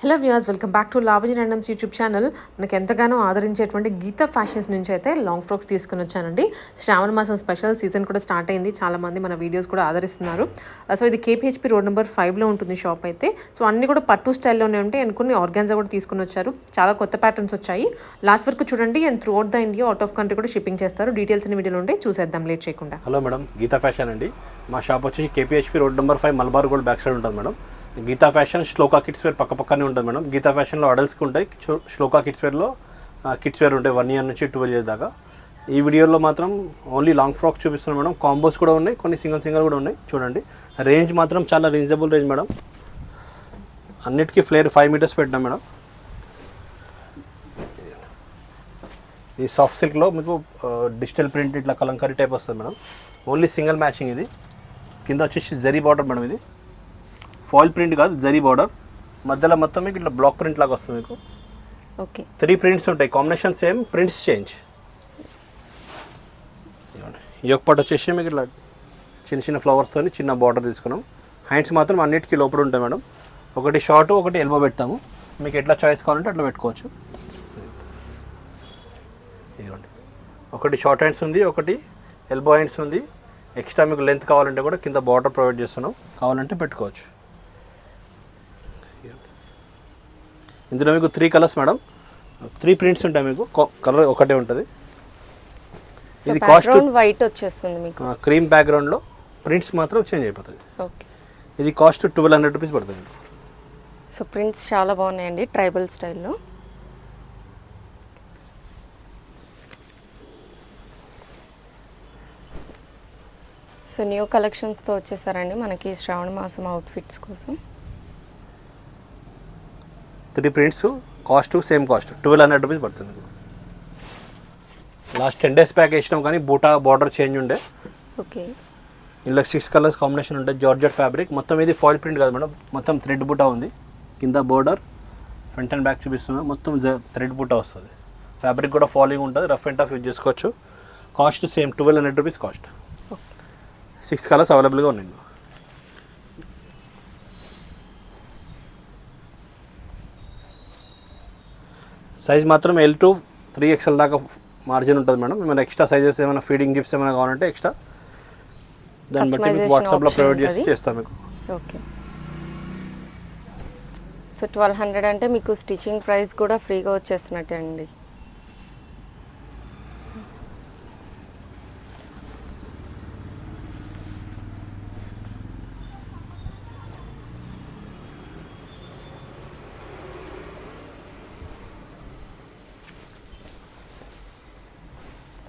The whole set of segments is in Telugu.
Hello viewers, welcome back to Lavanya randoms YouTube channel. మనకు ఎంతగానో ఆదరించేటువంటి గీతా ఫ్యాషన్స్ నుంచి అయితే లాంగ్ ఫ్రాక్స్ తీసుకుని వచ్చానండి. శ్రావణ మాసం స్పెషల్ సీజన్ కూడా స్టార్ట్ అయింది. చాలామంది మన వీడియోస్ కూడా ఆదరిస్తున్నారు. సో ఇది కేపీహెచ్పీ రోడ్ నెంబర్ 5లో ఉంటుంది షాప్ అయితే. సో అన్ని కూడా పట్టు స్టైల్లోనే ఉంటాయి అండ్ కొన్ని ఆర్గాన్జా కూడా తీసుకుని వచ్చారు. చాలా కొత్త ప్యాటర్న్స్ వచ్చాయి. లాస్ట్ వరకు చూడండి and through out the India, out of country కూడా షిప్పింగ్ చేస్తారు. డీటెయిల్స్ అన్ని వీడియోలో ఉంటే చూసేద్దాం లేట్ చేయకుండా. హలో మేడం, గీతా ఫ్యాషన్ అండి. మా షాప్ వచ్చి KPHB road number 5 Malabar Gold back side ఉంటుంది madam. Geetha fashion Shloka kids wear పక్కనే ఉంటుంది మేడం. గీతా ఫ్యాషన్లో అడల్ట్స్కి ఉంటాయి, శ్లోకా కిడ్స్ వేర్లో కిడ్స్ వేర్ ఉంటాయి 1 year నుంచి 12 years దాకా. ఈ వీడియోలో మాత్రం ఓన్లీ లాంగ్ ఫ్రాక్ చూపిస్తున్నాం మేడం. కాంబోస్ కూడా ఉన్నాయి, కొన్ని సింగిల్ కూడా ఉన్నాయి. చూడండి, రేంజ్ మాత్రం చాలా రీజనబుల్ రేంజ్ మేడం. అన్నిటికీ ఫ్లేర్ 5 meters పెట్టినాం మేడం. ఈ సాఫ్ట్ సిల్క్లో మీకు డిజిటల్ ప్రింట్ ఇట్లా కలంకారీ టైప్ వస్తుంది మేడం. Only single matching. ఇది కింద వచ్చేసి జరీ బార్డర్ మేడం. ఇది ఫాయిల్ ప్రింట్ కాదు, జరీ బార్డర్. మధ్యలో మొత్తం మీకు ఇట్లా బ్లాక్ ప్రింట్ లాగా వస్తుంది. మీకు ఓకే 3 prints ఉంటాయి, కాంబినేషన్ సేమ్, ప్రింట్స్ చేంజ్. ఈ యొక్క పాటు వచ్చేసి మీకు ఇట్లా చిన్న ఫ్లవర్స్తో చిన్న బార్డర్ తీసుకున్నాం. హ్యాండ్స్ మాత్రం అన్నిటికీ లోపల ఉంటాయి మేడం. ఒకటి షార్ట్, ఒకటి ఎల్బో పెడతాము. మీకు ఎట్లా చాయిస్ కావాలంటే అట్లా పెట్టుకోవచ్చు. ఇదిగోండి, ఒకటి షార్ట్ హ్యాండ్స్ ఉంది, ఒకటి ఎల్బో హ్యాండ్స్ ఉంది. ఎక్స్ట్రా మీకు లెంత్ కావాలంటే కూడా కింద బార్డర్ ప్రొవైడ్ చేస్తున్నాం, కావాలంటే పెట్టుకోవచ్చు. ఇందులో మీకు 3 colors మేడం. 3 prints ఉంటాయి. మీకు కలర్ ఒకటే ఉంటుంది. ఇది కాస్ట్ వైట్ వచ్చేస్తుంది మీకు. క్రీమ్ బ్యాక్గ్రౌండ్లో ప్రింట్స్ మాత్రం చేంజ్ అయిపోతుంది. ఓకే, ఇది కాస్ట్ 1200 rupees పడుతుంది. సో ప్రింట్స్ చాలా బాగున్నాయండి, ట్రైబల్ స్టైల్లో. సో న్యూ కలెక్షన్స్తో వచ్చేసారండి మనకి శ్రావణ మాసం అవుట్ఫిట్స్ కోసం. 3 prints, cost same cost 1200 rupees పడుతుంది. లాస్ట్ 10 days బ్యాక్ వేసినాం కానీ బూటా బార్డర్ చేంజ్ ఉండే. ఓకే, ఇందులో 6 colors కాంబినేషన్ ఉంటుంది. జార్జెట్ ఫ్యాబ్రిక్ మొత్తం. ఇది ఫాయిల్ ప్రింట్ కాదు మేడం, మొత్తం థ్రెడ్ బూటా ఉంది. కింద బోర్డర్, ఫ్రంట్ అండ్ బ్యాక్ చూపిస్తున్నాం. మొత్తం థ్రెడ్ బూటా వస్తుంది. ఫ్యాబ్రిక్ కూడా ఫాలింగ్ ఉంటుంది, రఫ్ అండ్ టఫ్ యూజ్ చేసుకోవచ్చు. Cost same 1200 rupees cost. 6 colors అవైలబుల్గా ఉన్నాయి. సైజ్ మాత్రం L to 3XL దాకా మార్జిన్ ఉంటుంది మేడం. ఏమైనా ఎక్స్ట్రా సైజెస్, ఏమైనా ఫీడింగ్ గిఫ్ట్స్ ఏమైనా కావాలంటే ఎక్స్ట్రా దాన్ని బట్టి మీకు వాట్సాప్లో ప్రొవైడ్ చేసి చేస్తాం మీకు. ఓకే, సో 1200 అంటే మీకు స్టిచ్చింగ్ ప్రైస్ కూడా ఫ్రీగా వచ్చేస్తున్నట్టే అండి.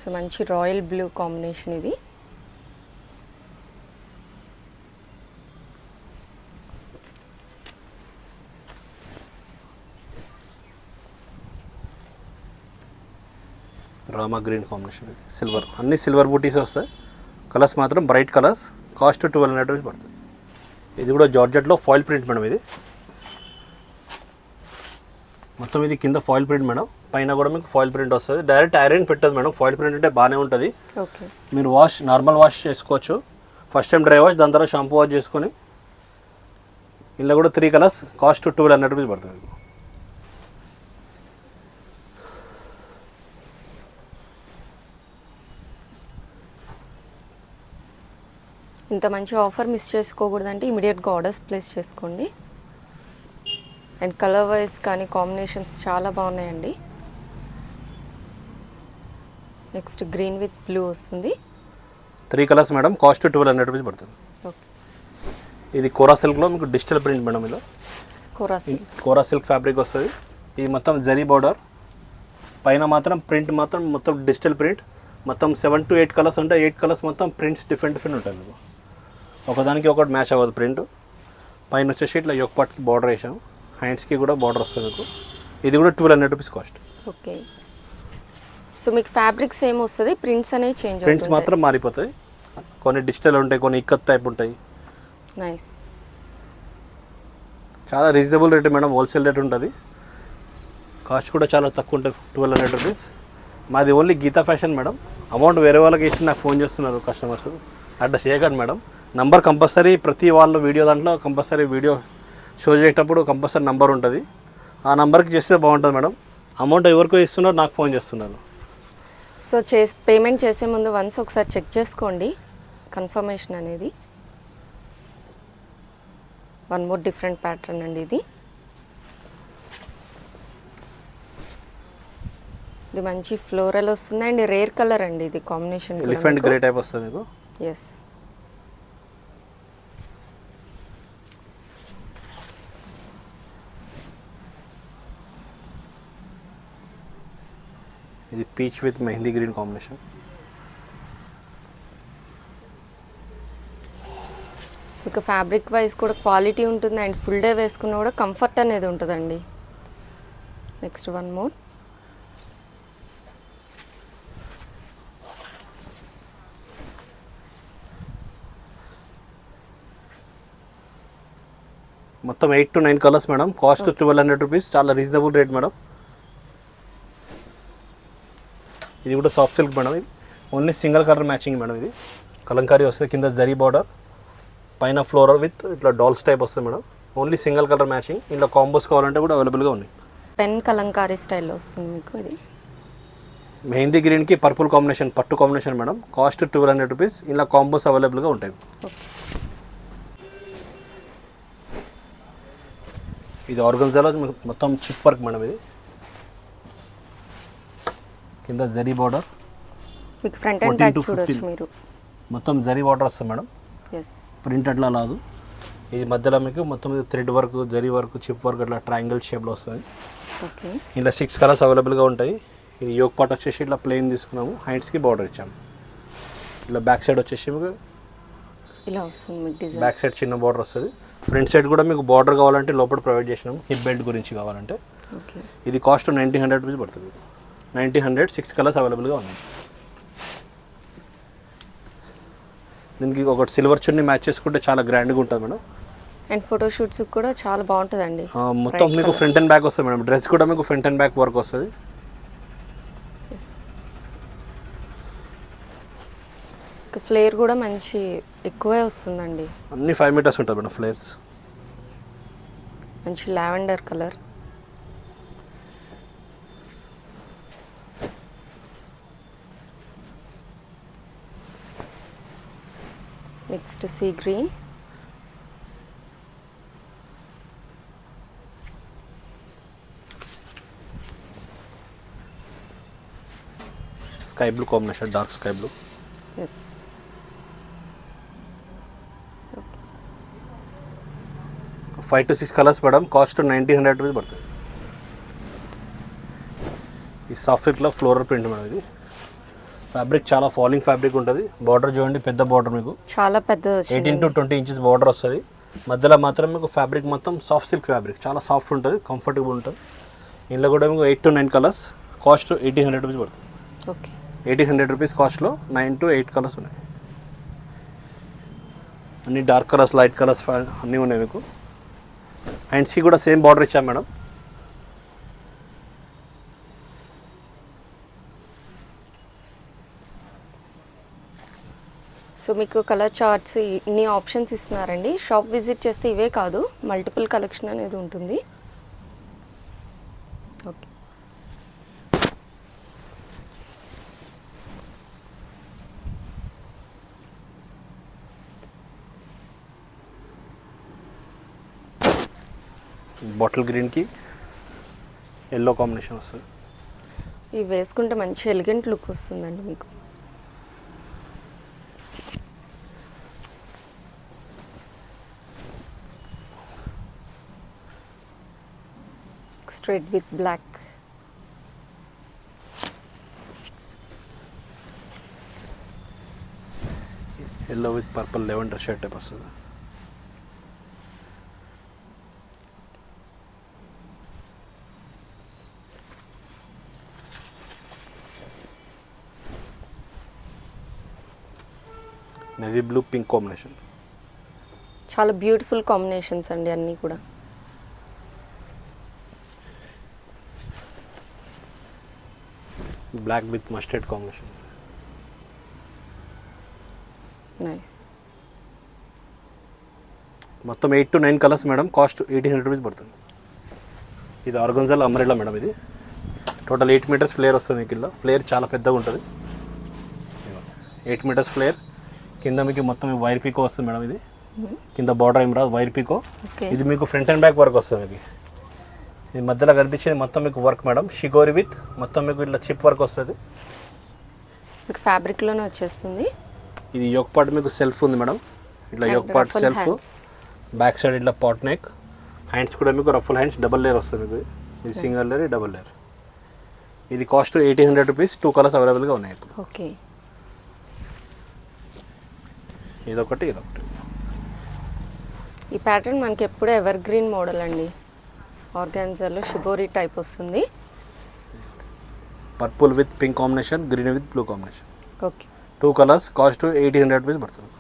సో మంచి రాయల్ బ్లూ కాంబినేషన్ ఇది. Rama green combination, silver. అన్ని సిల్వర్ బూటీస్ వస్తాయి. కలర్స్ మాత్రం బ్రైట్ కలర్స్. కాస్ట్ 1200 rupees పడుతుంది. ఇది కూడా జార్జెట్లో ఫాయిల్ ప్రింట్ మేడం. ఇది మొత్తం ఇది కింద ఫాయిల్ ప్రింట్ మేడం. పైన కూడా మీకు ఫాయిల్ ప్రింట్ వస్తుంది. డైరెక్ట్ ఐరన్ పెట్టదు మేడం. ఫాయిల్ ప్రింట్ అంటే బాగానే ఉంటుంది. ఓకే, మీరు నార్మల్ వాష్ చేసుకోవచ్చు. ఫస్ట్ టైం డ్రై వాష్, దాని తర్వాత షాంపూ వాష్ చేసుకొని. ఇందులో కూడా 3 colors, కాస్ట్ 1200 rupees పడుతుంది. ఇంత మంచి ఆఫర్ మిస్ చేసుకోకూడదంటే ఇమీడియట్గా ఆర్డర్స్ ప్లేస్ చేసుకోండి. అండ్ కలర్ వైజ్ కానీ కాంబినేషన్స్ చాలా బాగున్నాయండి. నెక్స్ట్ గ్రీన్ విత్ బ్లూ వస్తుంది. 3 colors మేడం, కాస్ట్ 1200 rupees పడుతుంది. ఓకే, ఇది కోరా సిల్క్లో మీకు డిజిటల్ ప్రింట్ మేడం. ఇలా కోరా సిల్క్ ఫ్యాబ్రిక్ వస్తుంది. ఇది మొత్తం జరీ బార్డర్. పైన మాత్రం ప్రింట్ మాత్రం మొత్తం డిజిటల్ ప్రింట్. మొత్తం 7 to 8 colors ఉంటాయి. 8 colors మొత్తం ప్రింట్స్ డిఫరెంట్ ఉంటాయి. మీకు ఒకదానికి ఒకటి మ్యాచ్ అవ్వదు ప్రింట్. పైన వచ్చేసి ఇట్లా యొక్క పాటుకి బార్డర్ వేసాం. హ్యాండ్స్కి కూడా బార్డర్ వస్తుంది మీకు. ఇది కూడా 1200 rupees కాస్ట్. ఓకే, సో మీకు ఫ్యాబ్రిక్ సేమ్ వస్తుంది, ప్రింట్స్ అనేవి చేంజ్. ప్రింట్స్ మాత్రం మారిపోతాయి. కొన్ని డిజిటల్ ఉంటాయి, కొన్ని ఇక్కత్ టైప్ ఉంటాయి. నైస్, చాలా reasonable rate madam. Wholesale rate ఉంటుంది. కాస్ట్ కూడా చాలా తక్కువ ఉంటుంది, 1200 rupees. మాది only Geetha fashion madam. Amount వేరే వాళ్ళకి ఇచ్చి నాకు ఫోన్ చేస్తున్నారు కస్టమర్స్. అట్లా చేయకండి మేడం. నంబర్ కంపల్సరీ, ప్రతి వాళ్ళు వీడియో దాంట్లో కంపల్సరీ వీడియో షో చేసేటప్పుడు కంపల్సరీ నంబర్ ఉంటుంది. ఆ నెంబర్కి చేస్తే బాగుంటుంది మేడం. అమౌంట్ ఎవరికో ఇస్తున్నారు, నాకు ఫోన్ చేస్తున్నారు. సో పేమెంట్ చేసే ముందు వన్స్ ఒకసారి చెక్ చేసుకోండి కన్ఫర్మేషన్ అనేది. వన్ మోర్ డిఫరెంట్ ప్యాటర్న్ అండి ఇది. ఇది మంచి ఫ్లోరల్ వస్తుంది అండ్ రేర్ కలర్ అండి ఇది కాంబినేషన్. ఎలిఫెంట్ గ్రే టైప్ వస్తుంది మీకు. ఎస్. ఇది peach with mehndi green combination. మీకు ఫ్యాబ్రిక్ వైజ్ కూడా క్వాలిటీ ఉంటుంది అండ్ ఫుల్ డే వేసుకున్న కూడా కంఫర్ట్ అనేది ఉంటుందండి. Next one more. మొత్తం 8 to 9 colours madam. Cost 1200 rupees. చాలా రీజనబుల్ రేట్ మేడం. ఇది కూడా సాఫ్ట్ సిల్క్ మేడం. ఇది only single colour matching madam. ఇది కలంకారీ వస్తుంది, కింద జరీ బార్డర్, పైన ఫ్లోరల్ విత్ ఇట్లా డాల్స్ టైప్ వస్తుంది madam. Only single colour matching. ఇందులో కాంబోస్ కావాలంటే కూడా అవైలబుల్గా ఉన్నాయి. పెన్ కలంకారీ స్టైల్లో వస్తుంది మీకు ఇది. మెహందీ గ్రీన్కి పర్పుల్ కాంబినేషన్, పట్టు కాంబినేషన్ మేడం. Cost 1200 rupees. ఇలా కాంబోస్ అవైలబుల్గా ఉంటాయి. ఇది ఆర్గన్జాలో మొత్తం చిప్ వర్క్ మేడం. ఇది కింద జరీ బార్డర్, మీకు ఫ్రంట్ అండ్ బ్యాక్ చూడొచ్చు మీరు. మొత్తం జరీ బార్డర్ వస్తుంది మేడం. ఎస్. ప్రింట్ అట్లా రాదు. ఇది మధ్యలో మీకు మొత్తం thread work, zari work, chip work అట్లా ట్రయాంగిల్ షేప్లో వస్తుంది. ఓకే. ఇలా 6 కలర్స్ అవైలబుల్గా ఉంటాయి. ఇది యోక్ పార్ట్ వచ్చేసి ఇట్లా ప్లెయిన్ తీసుకున్నాము, హ్యాండ్స్కి బార్డర్ ఇచ్చాము. ఇలా బ్యాక్ సైడ్ వచ్చేసి మీకు ఇలా వస్తుంది మీకు డిజైన్. బ్యాక్ సైడ్ చిన్న బార్డర్ వస్తుంది. ఫ్రంట్ సైడ్ కూడా మీకు బార్డర్ కావాలంటే లోపల ప్రొవైడ్ చేసినాము, హిప్ బెల్ట్ గురించి కావాలంటే. ఓకే. ఇది కాస్ట్ 1900 రూపీస్ పడుతుంది. 1900. 6 కలర్స్ అవైలబుల్గా ఉన్నాయి. దీనికి ఒకటి సిల్వర్ చున్నీ మ్యాచ్ చేసుకుంటే చాలా గ్రాండ్గా ఉంటుంది మేడం. అండ్ ఫోటోషూట్స్ కూడా చాలా బాగుంటుందండి. మొత్తం మీకు ఫ్రంట్ అండ్ బ్యాక్ వస్తుంది మేడం. డ్రెస్ కూడా మీకు ఫ్రంట్ అండ్ బ్యాక్ వర్క్ వస్తుంది. ఫ్లేర్ కూడా మంచి ఎక్కువే వస్తుందండి. అన్ని 5 మీటర్స్ ఉంటుంది మేడం ఫ్లేర్స్. మంచి lavender colour. Next sea green. Sky blue combination, dark sky blue. Yes. 5 to 6 colours madam. Cost 1900 rupees పడుతుంది. ఈ సాఫ్ట్ సిల్క్లో ఫ్లోరల్ ప్రింట్ మేడం. ఇది ఫ్యాబ్రిక్ చాలా ఫాలింగ్ ఫ్యాబ్రిక్ ఉంటుంది. బార్డర్ చూడండి, పెద్ద బార్డర్ మీకు చాలా పెద్ద 18 to 20 ఇంచెస్ బార్డర్ వస్తుంది. మధ్యలో మాత్రం మీకు ఫ్యాబ్రిక్ మొత్తం సాఫ్ట్ సిల్క్ ఫ్యాబ్రిక్, చాలా సాఫ్ట్ ఉంటుంది, కంఫర్టబుల్ ఉంటుంది. ఇందులో కూడా మీకు 8 to 9 కలర్స్. కాస్ట్ 1800 రూపీస్ పడుతుంది. ఓకే. 1800 రూపీస్ కాస్ట్లో 9 to 8 కలర్స్ ఉన్నాయి. అన్ని డార్క్ కలర్స్, లైట్ కలర్స్ అన్నీ ఉన్నాయి మీకు. హ్యాండ్స్కి కూడా సేమ్ బార్డర్ ఇచ్చాం మేడం. సో మీకు కలర్ చార్ట్స్ ఇన్ని ఆప్షన్స్ ఇస్తున్నారండి. షాప్ విజిట్ చేస్తే ఇవే కాదు, మల్టిపుల్ కలెక్షన్ అనేది ఉంటుంది. ఓకే. బాటిల్ గ్రీన్కి ఎల్లో కాంబినేషన్ వస్తుంది. ఇవి వేసుకుంటే మంచి ఎలిగెంట్ లుక్ వస్తుందండి మీకు. Straight with black. Yellow with purple lavender shirt type వస్తుంది. Navy blue pink combination. చాలా బ్యూటిఫుల్ కాంబినేషన్స్ అండి అన్నీ కూడా. Black with mustard combination. Nice. మొత్తం 8 to 9 colours madam. Cost 1800 rupees పడుతుంది. ఇది ఆర్గన్జాల్ అంబ్రెల్లా మేడం. ఇది టోటల్ 8 మీటర్స్ ఫ్లేర్ వస్తుంది మీకు. ఇలా ఫ్లేర్ చాలా పెద్దగా ఉంటుంది. 8 మీటర్స్ ఫ్లేర్. కింద మీకు మొత్తం వైర్ పీకో వస్తుంది మేడం. ఇది కింద బార్డర్ ఏం రాదు, వైర్ పీకో. ఇది మీకు ఫ్రంట్ అండ్ బ్యాక్ వర్క్ వస్తుంది మీకు. ఇది మధ్యలో కనిపించేది మొత్తం మీకు వర్క్ మేడం. షిగోరి విత్ మొత్తం మీకు ఇట్లా చిప్ వర్క్ వస్తుంది. మీకు ఫ్యాబ్రిక్లోనే వచ్చేస్తుంది. ఇది యోక్ పార్ట్ మీకు సెల్ఫ్ ఉంది మేడం. ఇట్లా yoke part self, back side ఇట్లా పాట్ నెక్. హ్యాండ్స్ కూడా మీకు రఫుల్ హ్యాండ్స్, డబల్ లేయర్ వస్తుంది మీకు. ఇది సింగిల్ లేయర్, డబల్ లేయర్. ఇది కాస్ట్ 1800 రూపీస్. 2 కలర్స్ అవైలబుల్గా ఉన్నాయి ఇప్పుడు. ఓకే, ఇదొకటి ఇదొకటి. ఈ ప్యాటర్న్ మనకి ఎప్పుడు ఎవర్ గ్రీన్ మోడల్ అండి. ఆర్గాన్జాలో షిబోరి టైప్ వస్తుంది. Purple with pink combination, green with blue combination. Okay, 2 colours cost 1800 rupees పడుతుంది.